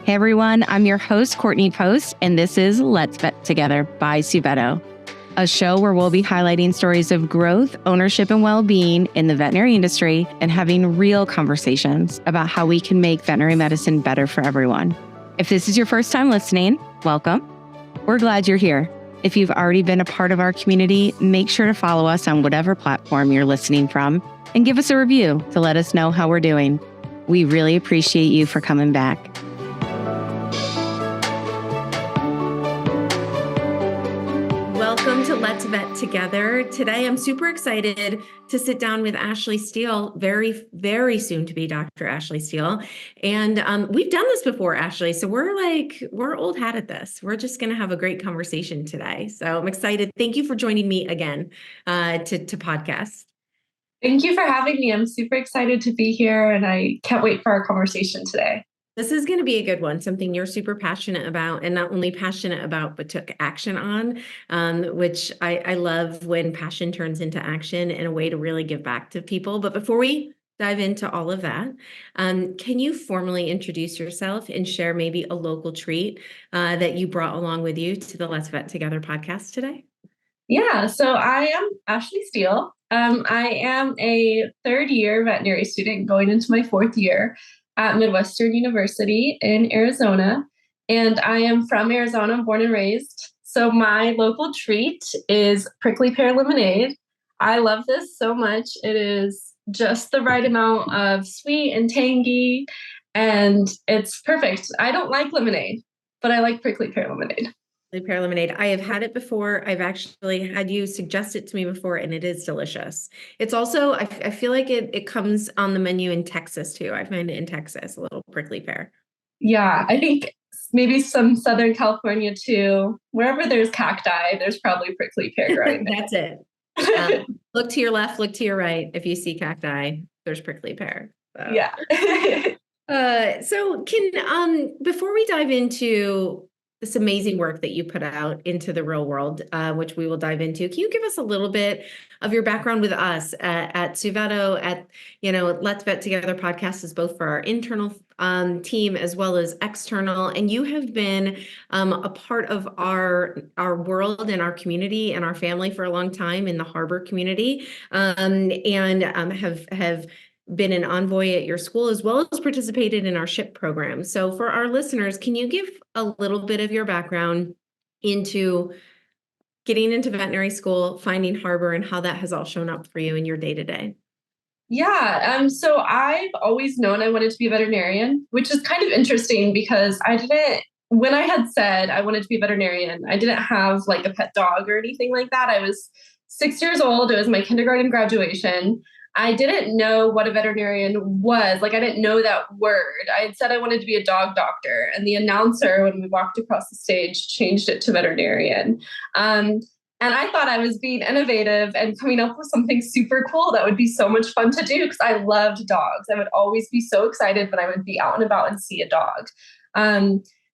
Hey everyone, I'm your host, Courtney Post, and this is Let's Vet Together by Suveto, a show where we'll be highlighting stories of growth, ownership, and well-being in the veterinary industry and having real conversations about how we can make veterinary medicine better for everyone. If this is your first time listening, welcome. We're glad you're here. If you've already been a part of our community, make sure to follow us on whatever platform you're listening from and give us a review to let us know how we're doing. We really appreciate you for coming back. Welcome to Let's Vet Together. Today, I'm super excited to sit down with Ashley Steele, very, very soon to be Dr. Ashley Steele. And we've done this before, Ashley. So we're old hat at this. We're just going to have a great conversation today. So I'm excited. Thank you for joining me again to podcast. Thank you for having me. I'm super excited to be here and I can't wait for our conversation today. This is going to be a good one, something you're super passionate about, and not only passionate about, but took action on, which I love when passion turns into action and a way to really give back to people. But before we dive into all of that, can you formally introduce yourself and share maybe a local treat that you brought along with you to the Let's Vet Together podcast today? Yeah, so I am Ashley Steele. I am a third-year veterinary student going into my fourth year at Midwestern University in Arizona. And I am from Arizona, born and raised. So my local treat is prickly pear lemonade. I love this so much. It is just the right amount of sweet and tangy, and it's perfect. I don't like lemonade, but I like prickly pear lemonade. Pear lemonade. I have had it before. I've actually had you suggest it to me before, and it is delicious. It's also, I feel like it comes on the menu in Texas too. I find it in Texas, a little prickly pear. Yeah, I think maybe some Southern California too. Wherever there's cacti, there's probably prickly pear growing. That's it. Look to your left, look to your right. If you see cacti, there's prickly pear. So. Yeah. So before we dive into this amazing work that you put out into the real world, which we will dive into, can you give us a little bit of your background with us at Suveto, Let's Vet Together podcast is both for our internal team as well as external, and you have been a part of our world and our community and our family for a long time in the harbor community, and have been an envoy at your school as well as participated in our SHIP program. So for our listeners, can you give a little bit of your background into getting into veterinary school, finding harbor, and how that has all shown up for you in your day-to-day? Yeah, so I've always known I wanted to be a veterinarian, which is kind of interesting because when I had said I wanted to be a veterinarian, I didn't have like a pet dog or anything like that. I was 6 years old. It was my kindergarten graduation. I didn't know what a veterinarian was. Like, I didn't know that word. I had said I wanted to be a dog doctor, and the announcer, when we walked across the stage, changed it to veterinarian. And I thought I was being innovative and coming up with something super cool that would be so much fun to do because I loved dogs. I would always be so excited when I would be out and about and see a dog.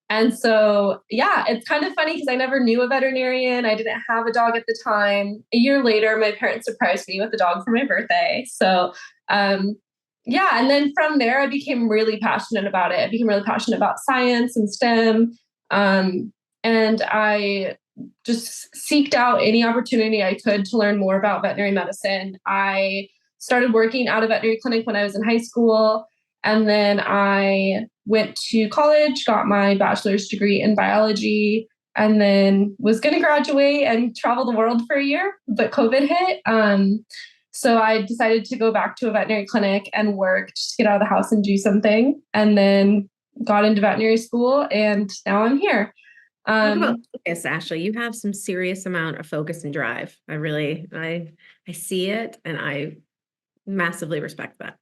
And so, yeah, it's kind of funny because I never knew a veterinarian. I didn't have a dog at the time. A year later, my parents surprised me with a dog for my birthday. So, yeah. And then from there, I became really passionate about it. I became really passionate about science and STEM. And I just seeked out any opportunity I could to learn more about veterinary medicine. I started working at a veterinary clinic when I was in high school. And then I went to college, got my bachelor's degree in biology, and then was going to graduate and travel the world for a year, but COVID hit. So I decided to go back to a veterinary clinic and work, just get out of the house and do something. And then got into veterinary school, and now I'm here. Yes, Ashley, you have some serious amount of focus and drive. I see it, and I massively respect that.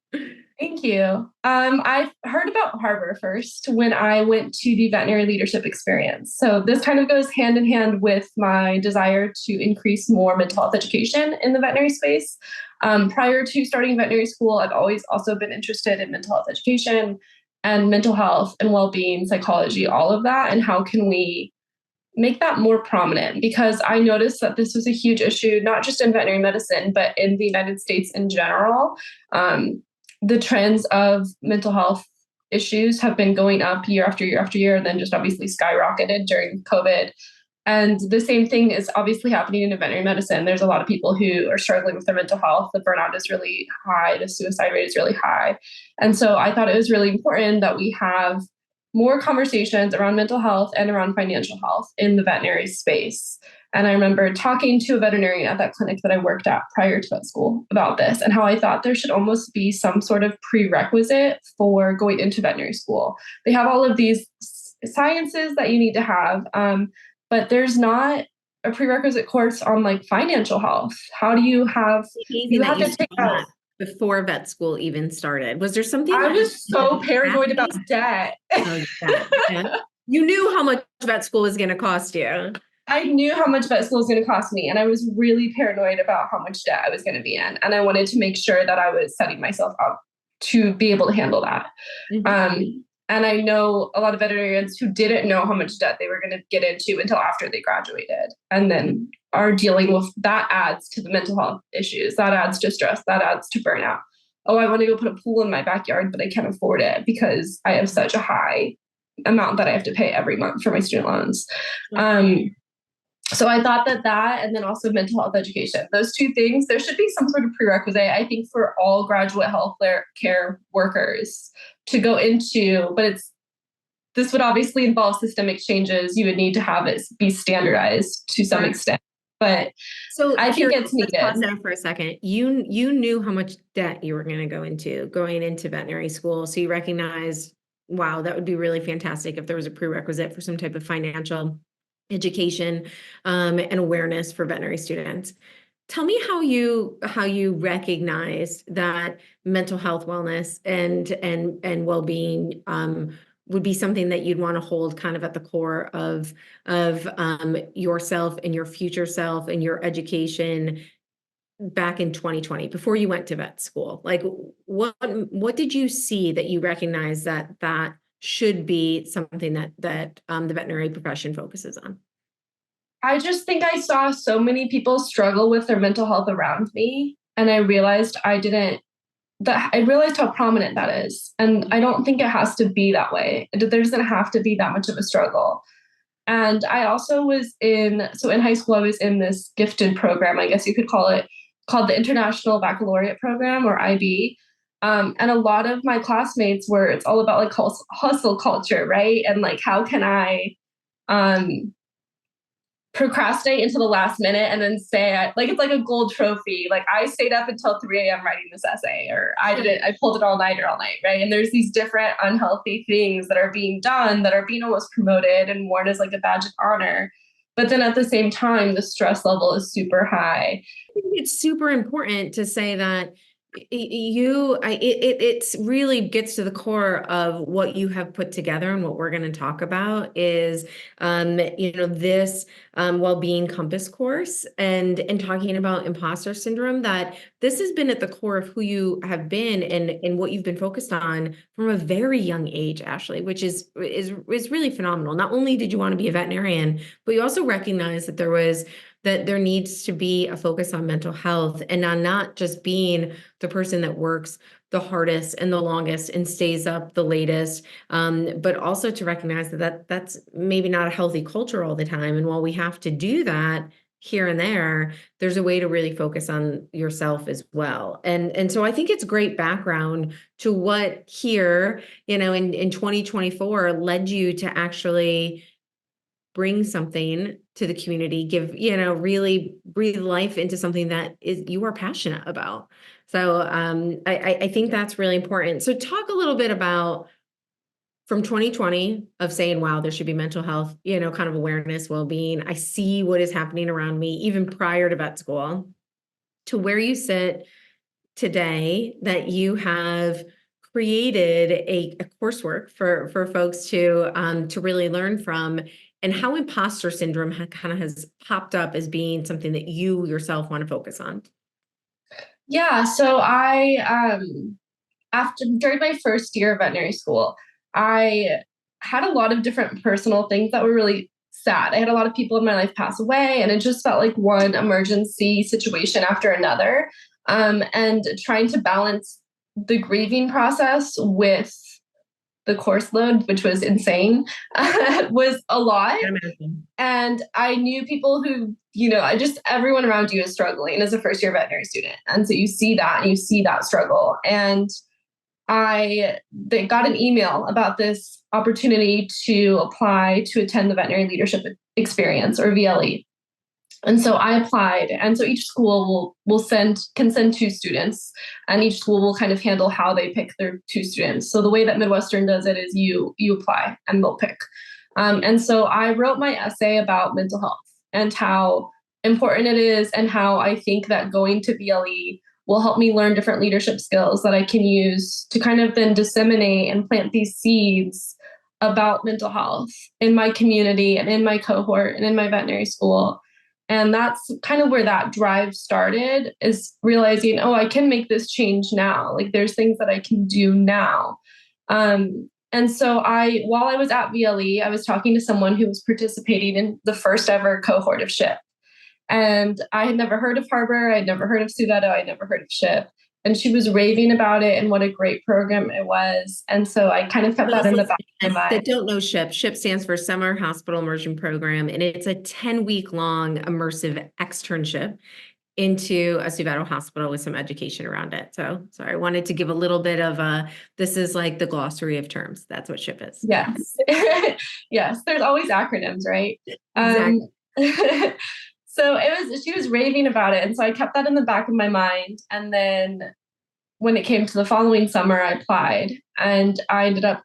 Thank you. I heard about Harbor first when I went to the veterinary leadership experience. So this kind of goes hand in hand with my desire to increase more mental health education in the veterinary space. Prior to starting veterinary school, I've always also been interested in mental health education and mental health and well-being, psychology, all of that. And how can we make that more prominent? Because I noticed that this was a huge issue, not just in veterinary medicine, but in the United States in general. The trends of mental health issues have been going up year after year after year, and then just obviously skyrocketed during COVID. And the same thing is obviously happening in veterinary medicine. There's a lot of people who are struggling with their mental health. The burnout is really high. The suicide rate is really high. And so I thought it was really important that we have more conversations around mental health and around financial health in the veterinary space. And I remember talking to a veterinarian at that clinic that I worked at prior to vet school about this and how I thought there should almost be some sort of prerequisite for going into veterinary school. They have all of these sciences that you need to have, but there's not a prerequisite course on like financial health. How do you have, you have to take out before vet school even started? Was there something? I was so paranoid about debt. Oh, yeah. You knew how much vet school was going to cost you. I knew how much vet school was going to cost me, and I was really paranoid about how much debt I was going to be in. And I wanted to make sure that I was setting myself up to be able to handle that. And I know a lot of veterinarians who didn't know how much debt they were going to get into until after they graduated, and then are dealing with that. Adds to the mental health issues, that adds to stress, that adds to burnout. Oh, I want to go put a pool in my backyard, but I can't afford it because I have such a high amount that I have to pay every month for my student loans. So I thought that, and then also mental health education, those two things, there should be some sort of prerequisite, I think, for all graduate health care workers to go into, but this would obviously involve systemic changes. You would need to have it be standardized to some extent, but so I think it's needed. Pause there for a second. You knew how much debt you were going to go into going into veterinary school. So you recognized, wow, that would be really fantastic if there was a prerequisite for some type of financial education and awareness for veterinary students. Tell me how you recognize that mental health, wellness, and well-being would be something that you'd want to hold kind of at the core of yourself and your future self and your education back in 2020 before you went to vet school. Like what did you see that you recognize that should be something that the veterinary profession focuses on? I just think I saw so many people struggle with their mental health around me, and I realized I realized how prominent that is. And I don't think it has to be that way. There doesn't have to be that much of a struggle. And I also was in high school, I was in this gifted program, I guess you could call it, called the International Baccalaureate Program, or IB. And a lot of my classmates it's all about like hustle culture, right? And like, how can I procrastinate into the last minute and then say, like, it's like a gold trophy. Like, I stayed up until 3 a.m. writing this essay, or I pulled it all night, right? And there's these different unhealthy things that are being done that are being almost promoted and worn as like a badge of honor. But then at the same time, the stress level is super high. I think it's super important to say that it really gets to the core of what you have put together, and what we're going to talk about is this well-being compass course, and talking about imposter syndrome, that this has been at the core of who you have been and what you've been focused on from a very young age, Ashley, which is really phenomenal. Not only did you want to be a veterinarian, but you also recognized that there needs to be a focus on mental health, and on not just being the person that works the hardest and the longest and stays up the latest, but also to recognize that's maybe not a healthy culture all the time. And while we have to do that here and there, there's a way to really focus on yourself as well. And so I think it's great background to what here, in 2024 led you to actually bring something to the community, really breathe life into something that you are passionate about. So I think that's really important. So talk a little bit about from 2020 of saying, wow, there should be mental health, kind of awareness, well-being. I see what is happening around me, even prior to vet school, to where you sit today, that you have created a coursework for folks to really learn from, and how imposter syndrome has popped up as being something that you yourself want to focus on. Yeah, so I during my first year of veterinary school, I had a lot of different personal things that were really sad. I had a lot of people in my life pass away, and it just felt like one emergency situation after another. And trying to balance the grieving process with the course load, which was insane, was a lot. And I knew people who, I just everyone around you is struggling as a first year veterinary student. And so you see that and you see that struggle. And they got an email about this opportunity to apply to attend the veterinary leadership experience, or VLE. And so I applied. And so each school can send 2 students, and each school will kind of handle how they pick their 2 students. So the way that Midwestern does it is you apply and they'll pick. And so I wrote my essay about mental health and how important it is, and how I think that going to VLE will help me learn different leadership skills that I can use to kind of then disseminate and plant these seeds about mental health in my community and in my cohort and in my veterinary school. And that's kind of where that drive started, is realizing, oh, I can make this change now. Like, there's things that I can do now. And so while I was at VLE, I was talking to someone who was participating in the first ever cohort of SHIP. And I had never heard of Harbor. I'd never heard of Suveto. I'd never heard of SHIP. And she was raving about it and what a great program it was. And so I kind of kept that in the back of my mind. That don't know SHIP. SHIP stands for Summer Hospital Immersion Program, and it's a 10-week-long immersive externship into a Suveto hospital with some education around it. So sorry, I wanted to give a little bit of this is like the glossary of terms. That's what SHIP is. Yes. Yes. There's always acronyms, right? Exactly. So she was raving about it. And so I kept that in the back of my mind. And then when it came to the following summer, I applied, and I ended up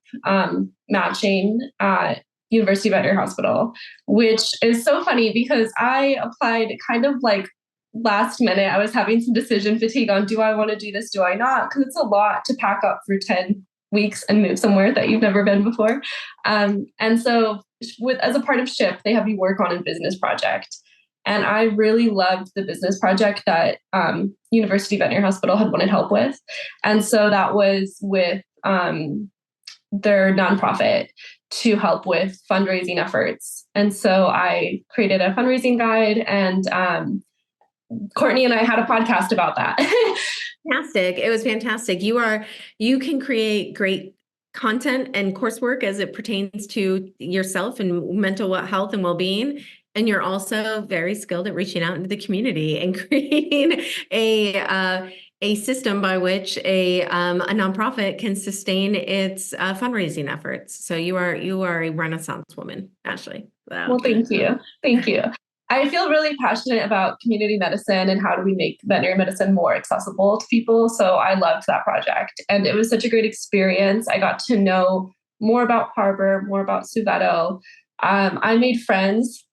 matching at University Veterinary Hospital, which is so funny because I applied kind of like last minute. I was having some decision fatigue on, do I want to do this? Do I not? Because it's a lot to pack up for 10 weeks and move somewhere that you've never been before. And so as a part of SHIP, they have you work on a business project. And I really loved the business project that University Veterinary Hospital had wanted help with. And so that was with their nonprofit to help with fundraising efforts. And so I created a fundraising guide, and Courtney and I had a podcast about that. Fantastic. It was fantastic. You can create great content and coursework as it pertains to yourself and mental health and well-being. And you're also very skilled at reaching out into the community and creating a system by which a nonprofit can sustain its fundraising efforts. So you are a Renaissance woman, Ashley. Well, thank you. Thank you. I feel really passionate about community medicine and how do we make veterinary medicine more accessible to people. So I loved that project, and it was such a great experience. I got to know more about Harbor, more about Suveto. I made friends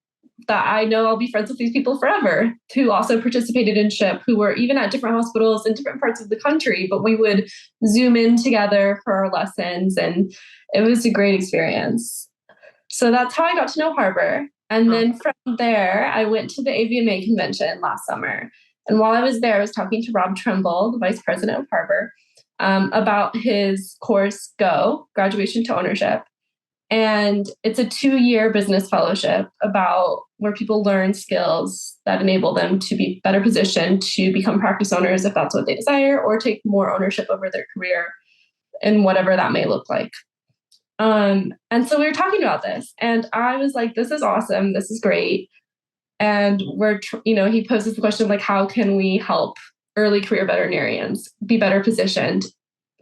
that I know I'll be friends with these people forever, who also participated in SHIP, who were even at different hospitals in different parts of the country, but we would Zoom in together for our lessons, and it was a great experience. So that's how I got to know Harbor. And then from there, I went to the AVMA convention last summer. And while I was there, I was talking to Rob Trimble, the vice president of Harbor, about his course, GO, Graduation to Ownership. And it's a 2-year business fellowship about where people learn skills that enable them to be better positioned to become practice owners if that's what they desire, or take more ownership over their career in whatever that may look like. And so we were talking about this, and I was like, this is awesome. This is great. And he poses the question, like, how can we help early career veterinarians be better positioned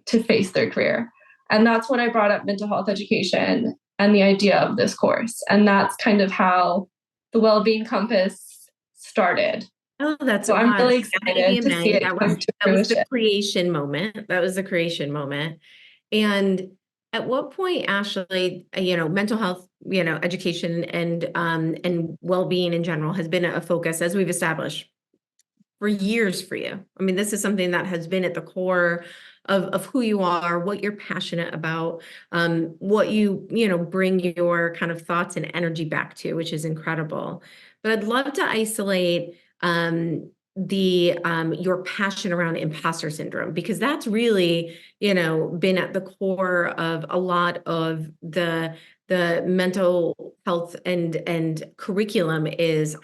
to face their career? And that's when I brought up mental health education and the idea of this course. And that's kind of how the Wellbeing Compass started. Oh, that's so I'm really excited to see it come to fruition. That was the creation moment. That was the creation moment. And at what point, Ashley, mental health, education and well-being in general has been a focus, as we've established, for years for you. I mean, this is something that has been at the core of who you are, what you're passionate about, what you bring your kind of thoughts and energy back to, which is incredible. But I'd love to isolate your passion around imposter syndrome, because that's really been at the core of a lot of the mental health and curriculum. Is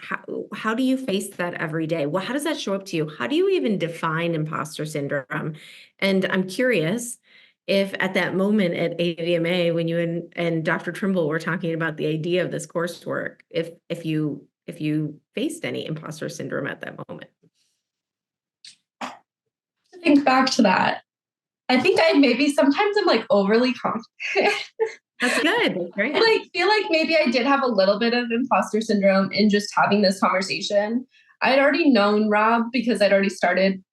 how do you face that every day? Well, how does that show up to you? How do you even define imposter syndrome? And I'm curious, if at that moment at AVMA, when you and Dr. Trimble were talking about the idea of this coursework, if you faced any imposter syndrome at that moment. Think back to that. I think sometimes I'm like overly confident. That's good. That's great. I feel like maybe I did have a little bit of imposter syndrome in just having this conversation. I'd already known Rob because I'd already started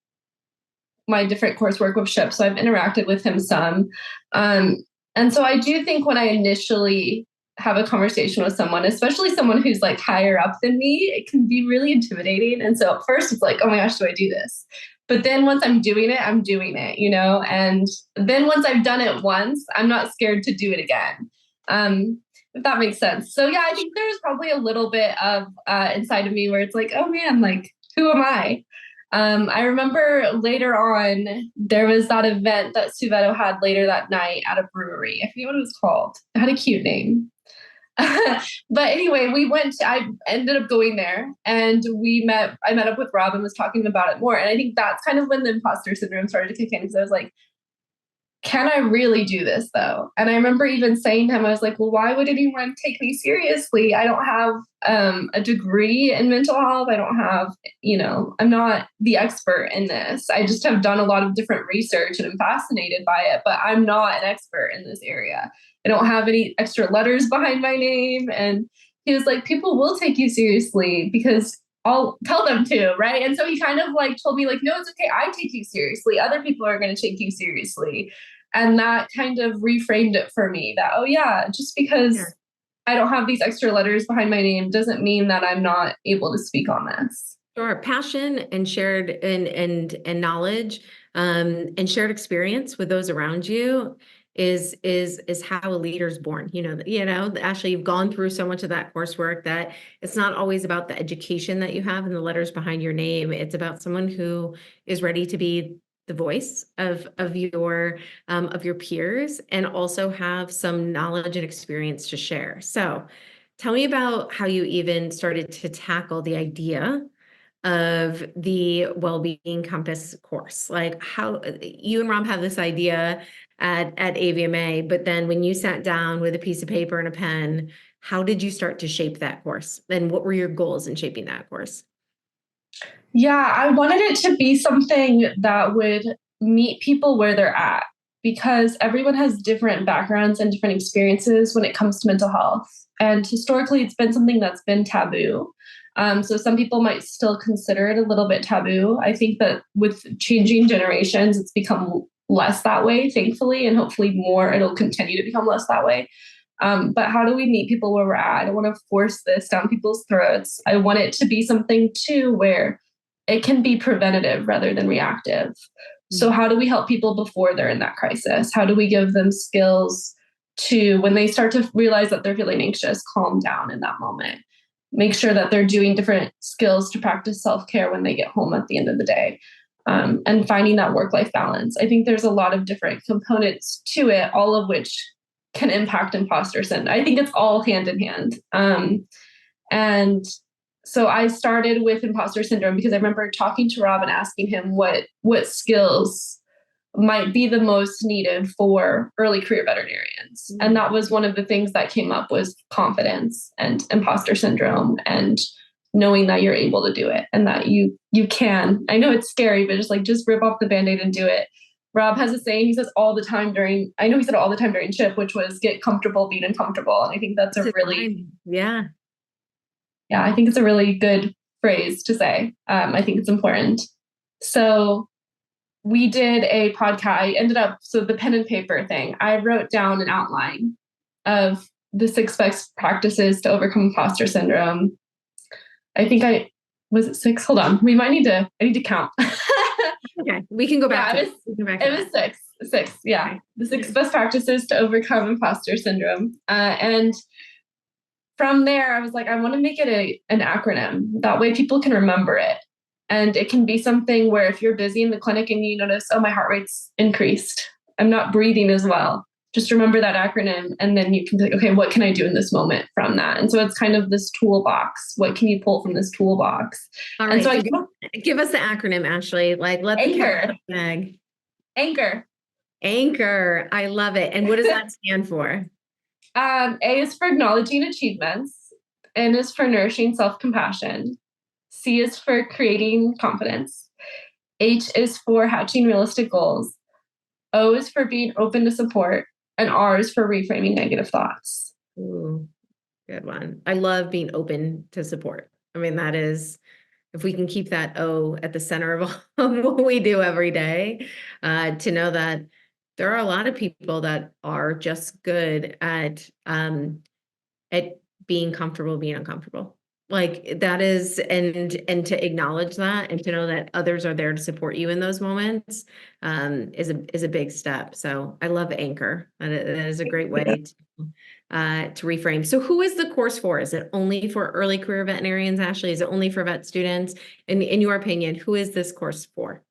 my different coursework with SHIP, so I've interacted with him some. And so I do think when I initially have a conversation with someone, especially someone who's like higher up than me, it can be really intimidating. And so at first it's like, oh my gosh, do I do this? But then once I'm doing it, And then once I've done it once, I'm not scared to do it again. If that makes sense. So yeah, I think there's probably a little bit of inside of me where it's like, oh man, like, who am I? I remember later on, there was that event that Suveto had later that night at a brewery. I forget what it was called. It had a cute name. But anyway, I ended up going there and I met up with Rob and was talking about it more. And I think that's kind of when the imposter syndrome started to kick in, because I was like, can I really do this though? And I remember even saying to him, I was like, well, why would anyone take me seriously? I don't have a degree in mental health. I don't have, I'm not the expert in this. I just have done a lot of different research and I'm fascinated by it, but I'm not an expert in this area. I don't have any extra letters behind my name. And he was like, people will take you seriously because I'll tell them to, right? And so he kind of like told me like, no, it's okay. I take you seriously. Other people are going to take you seriously. And that kind of reframed it for me that, oh yeah, just because I don't have these extra letters behind my name doesn't mean that I'm not able to speak on this. Sure. Passion and shared and knowledge and shared experience with those around you is how a leader's born. Ashley, you've gone through so much of that coursework that it's not always about the education that you have and the letters behind your name. It's about someone who is ready to be the voice of your peers and also have some knowledge and experience to share. So tell me about how you even started to tackle the idea of the Wellbeing Compass course. Like how you and Rob have this idea at AVMA, but then when you sat down with a piece of paper and a pen, how did you start to shape that course? And what were your goals in shaping that course? Yeah, I wanted it to be something that would meet people where they're at, because everyone has different backgrounds and different experiences when it comes to mental health. And historically, it's been something that's been taboo. So some people might still consider it a little bit taboo. I think that with changing generations, it's become less that way, thankfully, and hopefully more, it'll continue to become less that way. But how do we meet people where we're at? I don't want to force this down people's throats. I want it to be something too where it can be preventative rather than reactive. So how do we help people before they're in that crisis? How do we give them skills to, when they start to realize that they're feeling anxious, calm down in that moment? Make sure that they're doing different skills to practice self-care when they get home at the end of the day. And finding that work-life balance. I think there's a lot of different components to it, all of which can impact imposter syndrome. I think it's all hand in hand. And so I started with imposter syndrome because I remember talking to Rob and asking him what skills might be the most needed for early career veterinarians. And that was one of the things that came up was confidence and imposter syndrome and knowing that you're able to do it and that you can. I know it's scary, but just rip off the Band-Aid and do it. Rob has a saying he says all the time I know he said it all the time during SHIP, which was get comfortable being uncomfortable. And I think that's I think it's a really good phrase to say. I think it's important. So we did a podcast. So the pen and paper thing, I wrote down an outline of the 6 best practices to overcome imposter syndrome. I think was it 6? Hold on. I need to count. Okay. We can go back. It was 6. 6. Yeah. Okay. The 6 best practices to overcome imposter syndrome. And from there, I was like, I want to make it an acronym. That way people can remember it. And it can be something where if you're busy in the clinic and you notice, oh, my heart rate's increased, I'm not breathing as well, just remember that acronym. And then you can think, okay, what can I do in this moment from that? And so it's kind of this toolbox. What can you pull from this toolbox? All right. And so give us the acronym, Ashley. Like, let the cat out of the bag. Anchor. Anchor. I love it. And what does that stand for? A is for acknowledging achievements. N is for nourishing self-compassion. C is for creating confidence. H is for hatching realistic goals. O is for being open to support. And R is for reframing negative thoughts. Ooh, good one. I love being open to support. I mean, that is, if we can keep that O at the center of what we do every day, to know that there are a lot of people that are just good at being comfortable being uncomfortable. Like that is, and to acknowledge that and to know that others are there to support you in those moments, is a big step. So I love Anchor. That is a great way to reframe. So who is the course for? Is it only for early career veterinarians, Ashley? Is it only for vet students? In your opinion, who is this course for?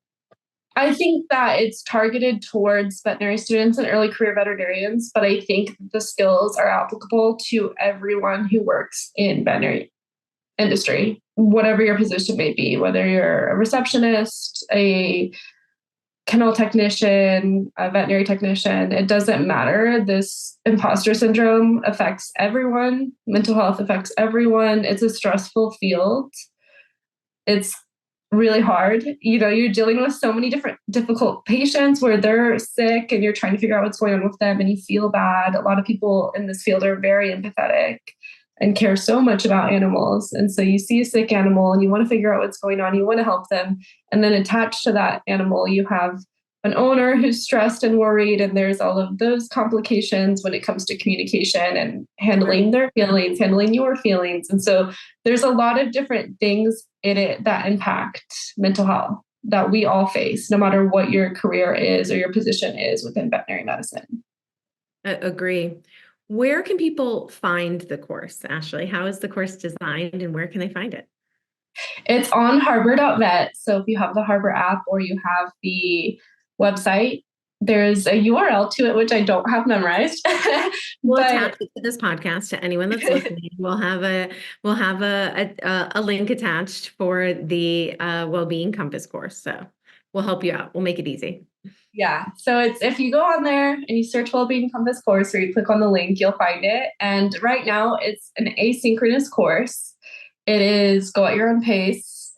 I think that it's targeted towards veterinary students and early career veterinarians, but I think the skills are applicable to everyone who works in veterinary industry, whatever your position may be, whether you're a receptionist, a kennel technician, a veterinary technician, it doesn't matter. This imposter syndrome affects everyone. Mental health affects everyone. It's a stressful field. It's really hard. You know, you're dealing with so many different difficult patients where they're sick and you're trying to figure out what's going on with them and you feel bad. A lot of people in this field are very empathetic and care so much about animals. And so you see a sick animal and you want to figure out what's going on, you want to help them. And then attached to that animal, you have an owner who's stressed and worried. And there's all of those complications when it comes to communication and handling their feelings, handling your feelings. And so there's a lot of different things in it that impact mental health that we all face, no matter what your career is or your position is within veterinary medicine. Agree. Where can people find the course, Ashley? How is the course designed and where can they find it? It's on harbor.vet. So if you have the Harbor app or you have the website, there's a URL to it, which I don't have memorized. We'll but attach it to this podcast to anyone that's listening. We'll have a link attached for the Wellbeing Compass course. So we'll help you out. We'll make it easy. yeah, so it's if you go on there and you search Wellbeing Compass course or you click on the link, you'll find it. And right now it's an asynchronous course. It is go at your own pace.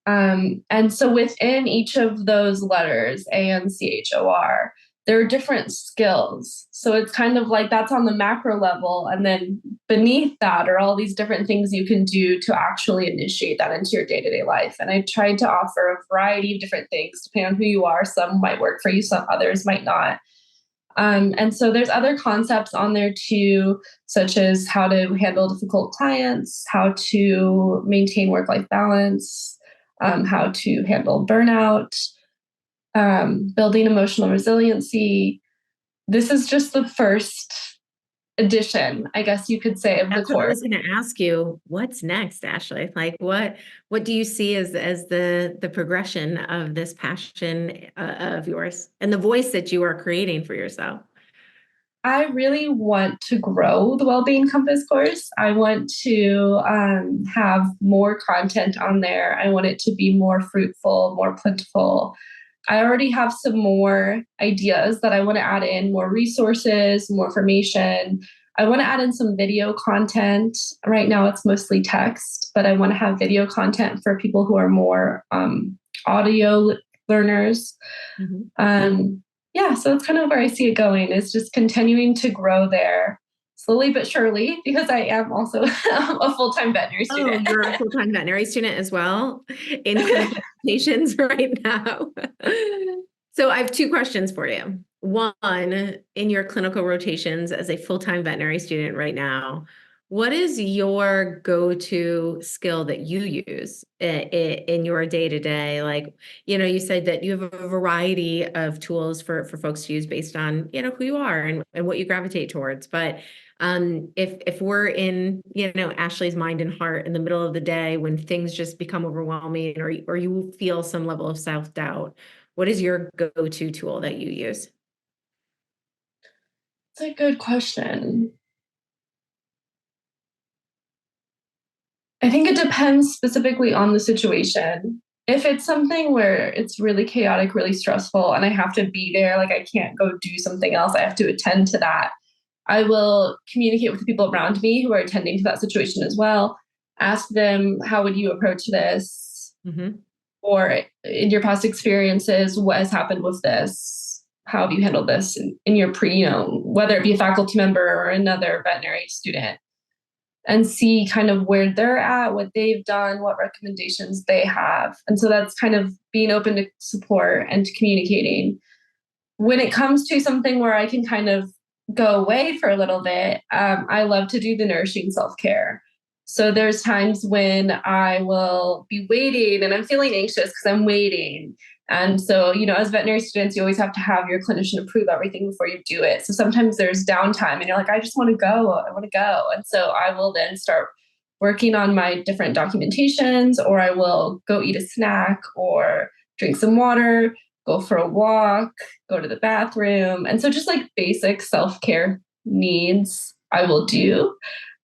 And so within each of those letters, ANCHOR, there are different skills. So it's kind of like that's on the macro level. And then beneath that are all these different things you can do to actually initiate that into your day-to-day life. And I tried to offer a variety of different things depending on who you are. Some might work for you, some others might not. And so there's other concepts on there too, such as how to handle difficult clients, how to maintain work-life balance, how to handle burnout, building emotional resiliency. This is just the first edition, I guess you could say, of the That's what I course. was going to ask you. What's next, Ashley? Like what do you see as the progression of this passion of yours and the voice that you are creating for yourself? I really want to grow the Wellbeing Compass course. I want to have more content on there. I want it to be more fruitful, more plentiful. I already have some more ideas that I want to add in, more resources, more information. I want to add in some video content. Right now it's mostly text, but I want to have video content for people who are more audio learners. Mm-hmm. Yeah, so that's kind of where I see it going, is just continuing to grow there slowly but surely, because I am also a full-time veterinary student. Oh, you're a full-time veterinary student as well in clinical rotations right now. So I have two questions for you. One, in your clinical rotations as a full-time veterinary student right now, what is your go-to skill that you use in your day-to-day? Like, you said that you have a variety of tools for folks to use based on, who you are and what you gravitate towards. But if we're in, Ashley's mind and heart in the middle of the day when things just become overwhelming or you feel some level of self-doubt, what is your go-to tool that you use? It's a good question. I think it depends specifically on the situation. If it's something where it's really chaotic, really stressful, and I have to be there, like I can't go do something else, I have to attend to that. I will communicate with the people around me who are attending to that situation as well. Ask them, how would you approach this? Mm-hmm. Or in your past experiences, what has happened with this? How have you handled this in your whether it be a faculty member or another veterinary student, and see kind of where they're at, what they've done, what recommendations they have. And so that's kind of being open to support and to communicating. When it comes to something where I can kind of go away for a little bit, I love to do the nourishing self care. So there's times when I will be waiting and I'm feeling anxious because I'm waiting. And so, as veterinary students, you always have to have your clinician approve everything before you do it. So sometimes there's downtime and you're like, I just want to go. I want to go. And so I will then start working on my different documentations, or I will go eat a snack or drink some water, go for a walk, go to the bathroom. And so just like basic self-care needs I will do.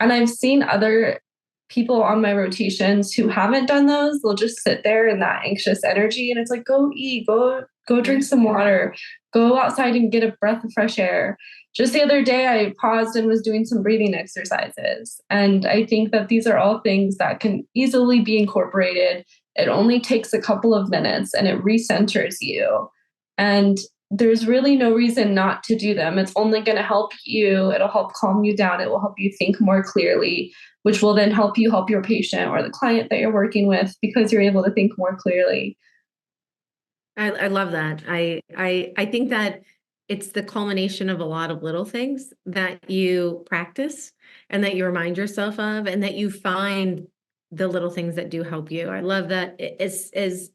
And I've seen other people on my rotations who haven't done those. They'll just sit there in that anxious energy, and it's like, go eat, go drink some water, go outside and get a breath of fresh air. Just the other day I paused and was doing some breathing exercises. And I think that these are all things that can easily be incorporated. It only takes a couple of minutes and it recenters you. And there's really no reason not to do them. It's only going to help you. It'll help calm you down. It will help you think more clearly, which will then help you help your patient or the client that you're working with, because you're able to think more clearly. I love that. I think that it's the culmination of a lot of little things that you practice and that you remind yourself of, and that you find the little things that do help you. I love that. As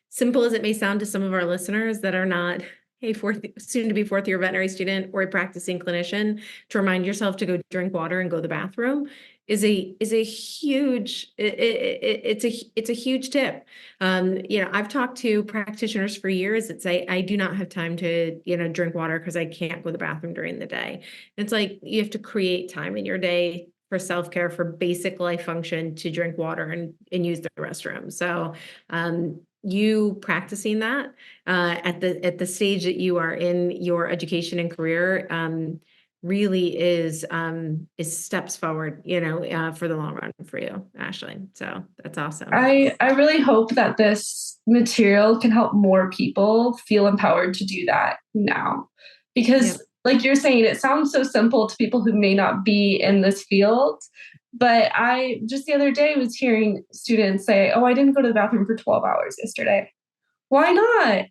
simple as it may sound to some of our listeners that are not a soon to be fourth year veterinary student or a practicing clinician, to remind yourself to go drink water and go to the bathroom is a huge it's a huge tip. I've talked to practitioners for years that say, I do not have time to, drink water because I can't go to the bathroom during the day. It's like you have to create time in your day for self-care, for basic life function, to drink water and use the restroom. So you practicing that at the stage that you are in your education and career really is steps forward, for the long run for you, Ashley. So that's awesome. I really hope that this material can help more people feel empowered to do that now. Because, Yep. like you're saying, it sounds so simple to people who may not be in this field. But I just the other day was hearing students say, oh, I didn't go to the bathroom for 12 hours yesterday. Why not?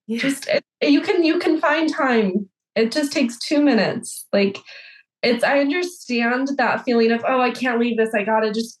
Yeah. Just you can find time. It just takes 2 minutes. Like I understand that feeling of, oh, I can't leave this. I gotta just,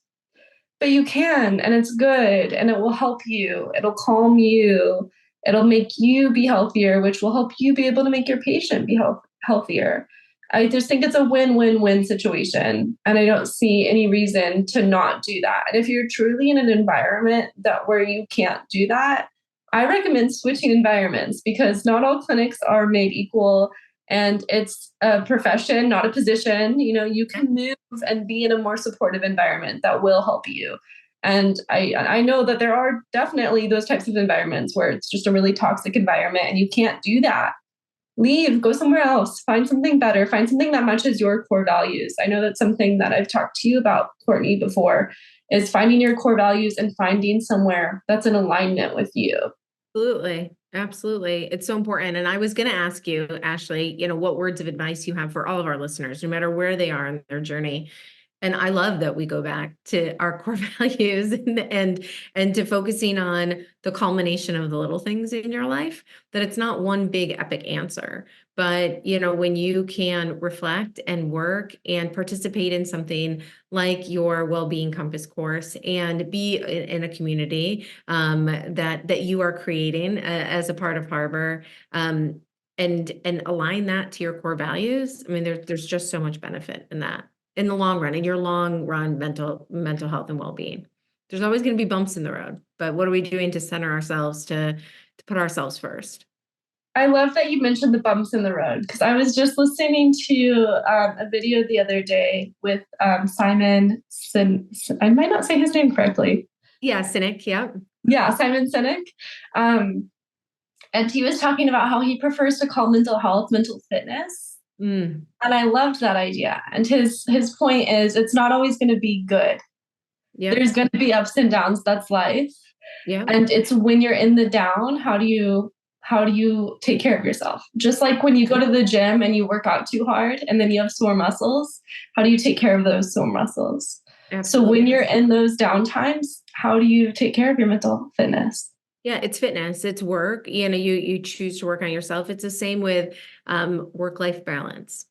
but you can, and it's good, and it will help you. It'll calm you. It'll make you be healthier, which will help you be able to make your patient be healthier. I just think it's a win-win-win situation, and I don't see any reason to not do that. And if you're truly in an environment where you can't do that, I recommend switching environments, because not all clinics are made equal, and it's a profession, not a position. You can move and be in a more supportive environment that will help you. And I know that there are definitely those types of environments where it's just a really toxic environment and you can't do that. Leave, go somewhere else, find something better, find something that matches your core values. I know that's something that I've talked to you about, Courtney, before, is finding your core values and finding somewhere that's in alignment with you. Absolutely. Absolutely. It's so important. And I was going to ask you, Ashley, what words of advice you have for all of our listeners, no matter where they are in their journey. And I love that we go back to our core values and to focusing on the culmination of the little things in your life, that it's not one big epic answer. But, when you can reflect and work and participate in something like your well-being compass course and be in a community that you are creating as a part of Harbor, and align that to your core values. I mean, there's just so much benefit in that, in the long run, in your long run mental health and well-being. There's always going to be bumps in the road, but what are we doing to center ourselves, to put ourselves first? I love that you mentioned the bumps in the road, because I was just listening to a video the other day with Simon. I might not say his name correctly. Yeah, Cynic. Yeah. Yeah, Simon Sinek. Um, and he was talking about how he prefers to call mental health mental fitness. Mm, And I loved that idea. And his point is it's not always going to be good. yep. There's going to be ups and downs. That's life. Yep. And it's when you're in the down, how do you take care of yourself? Just like when you go to the gym and you work out too hard and then you have sore muscles, how do you take care of those sore muscles? So when Absolutely. you're in those down times, how do you take care of your mental fitness? Yeah, it's fitness, it's work. You choose to work on yourself. It's the same with work-life balance.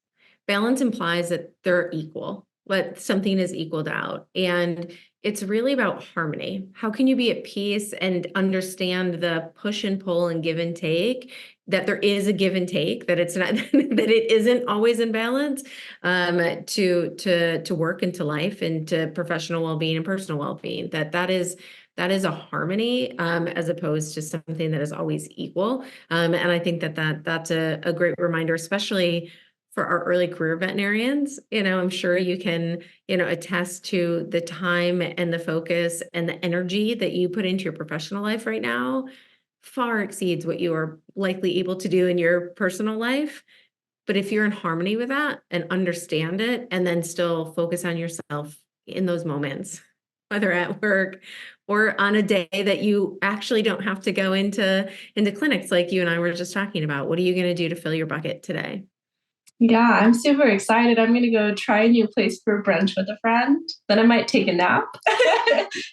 Balance implies that they're equal, but something is equaled out. And it's really about harmony. How can you be at peace and understand the push and pull and give and take, that there is a give and take, that it's not that it isn't always in balance to work and to life and to professional well-being and personal well-being, that is a harmony as opposed to something that is always equal. And I think that's a great reminder, especially for our early career veterinarians. I'm sure you can, attest to the time and the focus and the energy that you put into your professional life right now far exceeds what you are likely able to do in your personal life. But if you're in harmony with that and understand it, and then still focus on yourself in those moments, whether at work or on a day that you actually don't have to go into clinics like you and I were just talking about, what are you going to do to fill your bucket today? Yeah, I'm super excited. I'm going to go try a new place for brunch with a friend. Then I might take a nap.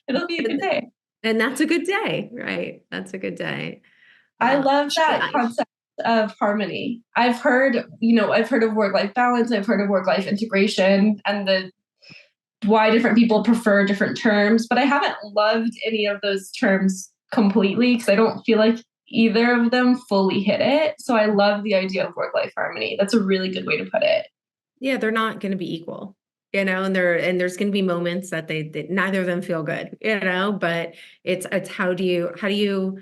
It'll be a good And, day. and that's a good day, right? That's a good day. I Well, love that I, concept of harmony. I've heard of work-life balance, I've heard of work-life integration and the why different people prefer different terms, but I haven't loved any of those terms completely because I don't feel like either of them fully hit it. So I love the idea of work-life harmony. That's a really good way to put it. yeah, they're not going to be equal, and there's going to be moments that neither of them feel good, but it's how do you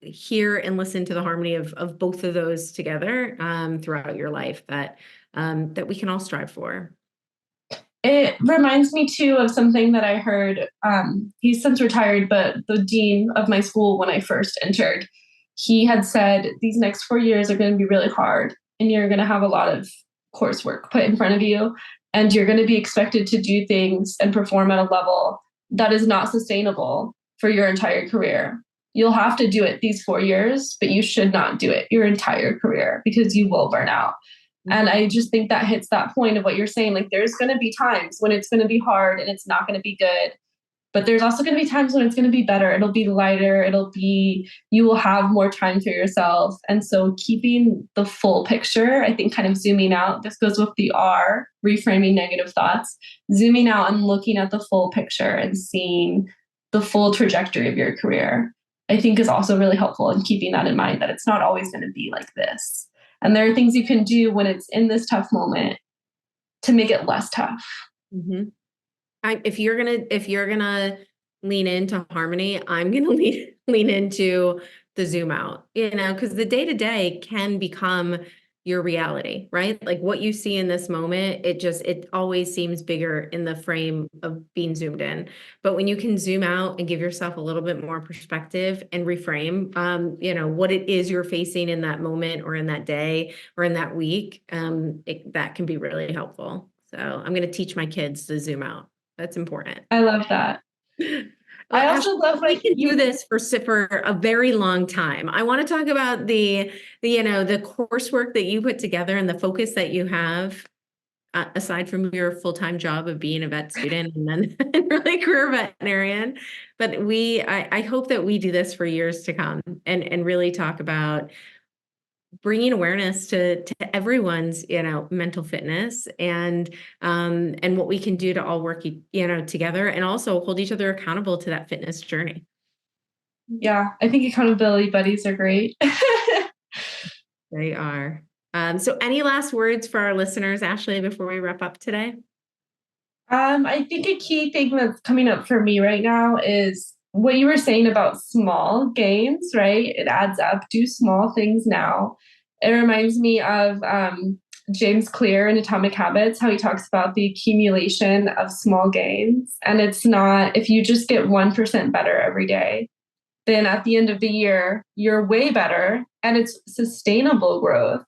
hear and listen to the harmony of both of those together throughout your life that we can all strive for. It reminds me too of something that I heard. He's since retired, but the dean of my school when I first entered, he had said these next 4 years are going to be really hard, and you're going to have a lot of coursework put in front of you, and you're going to be expected to do things and perform at a level that is not sustainable for your entire career. You'll have to do it these 4 years, but you should not do it your entire career because you will burn out. And I just think that hits that point of what you're saying. Like, there's going to be times when it's going to be hard and it's not going to be good. But there's also going to be times when it's going to be better. It'll be lighter. You will have more time for yourself. And so keeping the full picture, I think kind of zooming out, this goes with the R, reframing negative thoughts, zooming out and looking at the full picture and seeing the full trajectory of your career, I think is also really helpful in keeping that in mind that it's not always going to be like this. And there are things you can do when it's in this tough moment to make it less tough. Mhm. If you're gonna lean into harmony, I'm gonna lean into the zoom out, because the day to day can become your reality, right? Like what you see in this moment, it always seems bigger in the frame of being zoomed in. But when you can zoom out and give yourself a little bit more perspective and reframe, what it is you're facing in that moment or in that day or in that week, that can be really helpful. So I'm going to teach my kids to zoom out. That's important. I love that. Well, I Ashley, also love we like can do you. this for a very long time. I want to talk about the coursework that you put together and the focus that you have, aside from your full-time job of being a vet student and then really career veterinarian. But I hope that we do this for years to come and really talk about bringing awareness to everyone's mental fitness and what we can do to all work together and also hold each other accountable to that fitness journey. Yeah, I think accountability buddies are great. They are. So any last words for our listeners, Ashley, before we wrap up today? I think a key thing that's coming up for me right now is what you were saying about small gains, right? It adds up. Do small things now. It reminds me of James Clear in Atomic Habits, how he talks about the accumulation of small gains. And it's not, if you just get 1% better every day, then at the end of the year, you're way better and it's sustainable growth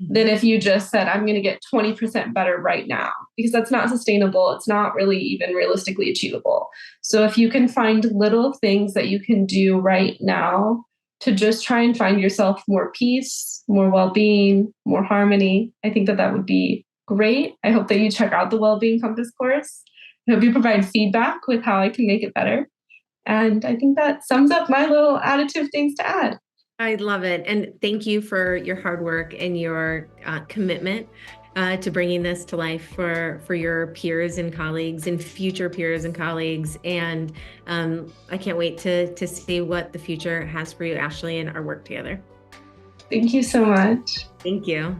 than if you just said, I'm going to get 20% better right now, because that's not sustainable. It's not really even realistically achievable. So if you can find little things that you can do right now to just try and find yourself more peace, more well-being, more harmony, I think that that would be great. I hope that you check out the Wellbeing Compass course. I hope you provide feedback with how I can make it better. And I think that sums up my little additive things to add. I love it. And thank you for your hard work and your commitment to bringing this to life for your peers and colleagues and future peers and colleagues. And I can't wait to see what the future has for you, Ashley, and our work together. Thank you so much. Thank you.